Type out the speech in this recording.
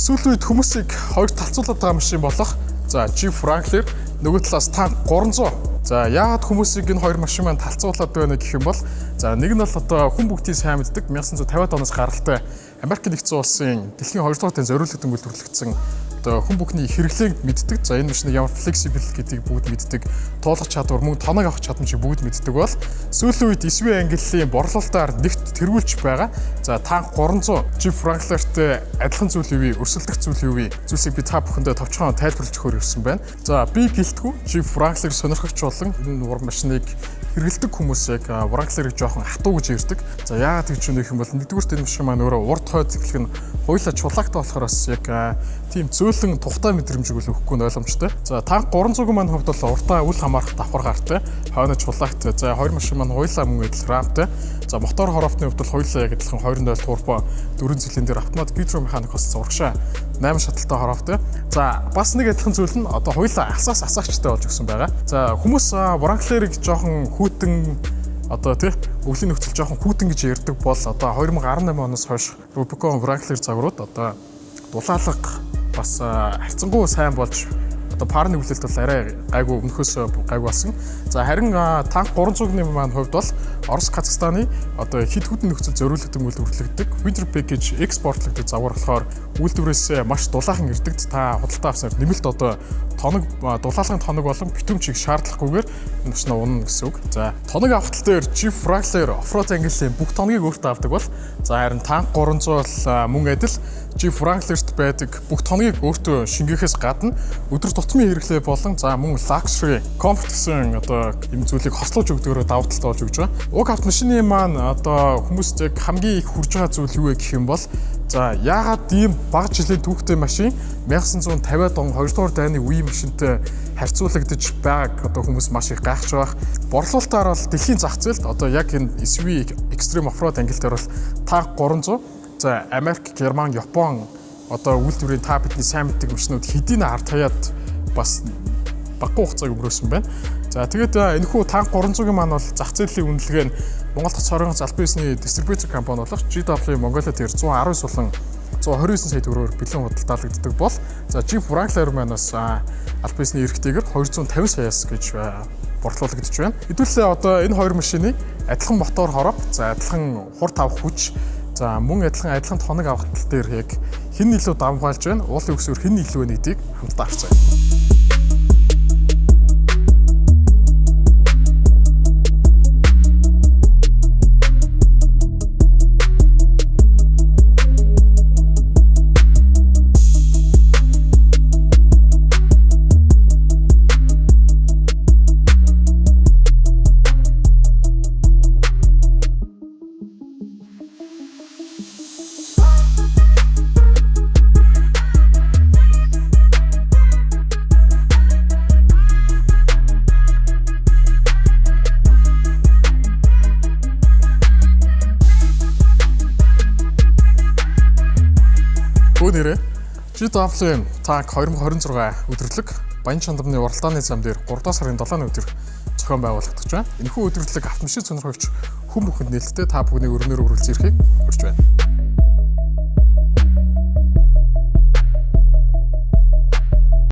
Сүүлийн үед хүмүүсийг хоёр талцуулаад байгаа машин болох Jeep Wrangler, нөгөө талаас Tank 300. За яагаад хүмүүсийг энэ хоёр машин маань талцуулаад байна гэх юм бол нэг нь бол одоо хүн бүгдийн сайн мэддэг 1950-аад оноос гаралтай Америк нэгдсэн улсын дэлхийн 2 дугаар тань зориулагдсан үйлдвэрлэгдсэн хүн бүхний хэрэглээг мэддэг. За энэ машины ямар flexible гэдгийг бүгд мэддэг. Туулах чадвар, мөн тоног авах чадамжийг бүгд мэддэг бол сүүлийн үед 9 ангиллын борлуулалтаар нэгт тэргүүлж байгаа. За Tank 300 Jeep Wrangler-тэй адилхан зүйл юу вэ? Өрсөлдөх зүйл юу вэ? Зүйлсийг би та бүхэндээ товчхон тайлбарлаж өгөхөөр ирсэн байна. За би гэлтгүй Jeep Wrangler сонирхогч болон энэ уран машиныг хэрэгэлдэг хүмүүс яг Wrangler-ыг жоохон хатуу гэж ярьдаг. За яагаад гэж юм бол нэгдүгээр энэ машин маань өөрөө урд хойд эхлэх нь хоёулаа чулаагтай болохоор бас яг тийм зөөлөн тухтай мэдрэмжийг өгөхгүй нь ойлгомжтой. За Tank 300 маань хувьд бол уртаа үл хамаарах давхар гартай, хойно чулаагтай. За хоёр машин маань хоёулаа мөн адил рамтай. За мотор хорофтны хувьд бол хоёулаа яг адилхан 2.0 турбо 4 цилиндр автомат гидромеханик бас зурагшаа 8 шаталтай хорофтой. За бас нэг адилхан зүйл нь одоо хоёулаа асаас асаагчтай болж өгсөн байгаа. За хүмүүс Wrangler-ыг жоохон хүүтэн одоо тий өвлийн нөхцөл жоохон хүүтэн гэж ярьдаг бол одоо 2018 оноос хойш Rubicon Wrangler загварууд одоо дулаалга бас харьцангуй сайн болж одоо парны хүлээлт бол арай гайгүй өмнөхөөс гайгүй болсон. За харин Tank 300-ны маань хувьд бол Орос Казахстаны одоо хэд хэдэн нөхцөл зориулагдсан үйлдвэрлэгддэг Winter Package экспортлогддог загвар болохоор үйлдвэрээс маш дулаахан ирдэг. Та худалдаа авснаар нэмэлт одоо тоног дулаалгын тоног болон битүүмчийг шаардлагагүйгээр энэ машинаа унана гэсэн үг. За тоног авах тал дээр Jeep Wrangler оффроуд ангиллын бүх тоногийг өөртөө авдаг бол за харин Tank 300 бол мөн адил Jeep Wrangler-т байдаг бүх тоногийг өөртөө шингээхээс гадна өдөр тутмын хэрэглээ болон за мөн luxury comfort гэсэн одоо юм зүйлийг хослуулж өгдөгөөр давуу талтай болж өгч байгаа. Уг автомашины маань одоо хүмүүст яг хамгийн их хүрж байгаа зүйл юу вэ гэх юм бол за яагаад ийм бага жилийн түүхтэй машин 1950-аад он 2 дугаар дайны үеийн машинтай харьцуулагдаж байгааг одоо хүмүүс маш их гайхаж байгаа. Борлуулалтаар бол дэлхийн зах зээлд одоо яг энэ SUV Extreme Offroad ангил дээр бол Tank 300 за Америк, Герман, Япон одоо үйлдвэрийн та бидний сайн мэддэг машинууд хэдийн ард хаяад бас багагүй хугацааг өнгөрөөсөн байна. За тэгээд энэхүү Tank 300-ийн маань бол зах зээлийн үнэлгээ нь Монгол Хотын цорын албан ёсны дистрибьютор компани болох GW Mongolia дээр 119 болон 129 сая төгрөгөөр бэлэн худалдаалагддаг бол за Jeep Wrangler маань бас албан ёсны эрхтэйгээр 250 саяас гэж борлуулагдж байна. Хэдүүлээ одоо энэ хоёр машины адилхан мотор хоров, за адилхан хурд авах хүч, за мөн адилхан тоног авах тал дээр яг хэн илүү давмгаалж байна, уулын өксөөр хэн илүү вэ гэдгийг хамтдаа харцгаая. GW Tank 2026 өдөрлөг Баян чандамны уралдааны зам дээр 3 дахь сарын 7-ны өдөр зохион байгуулагдаж байна. Энэхүү өдөрлөг автомашин сонирхогч хүн бүхэнд нээлттэй та бүхний өрнөөр үргэлж ирэхийг урьж байна.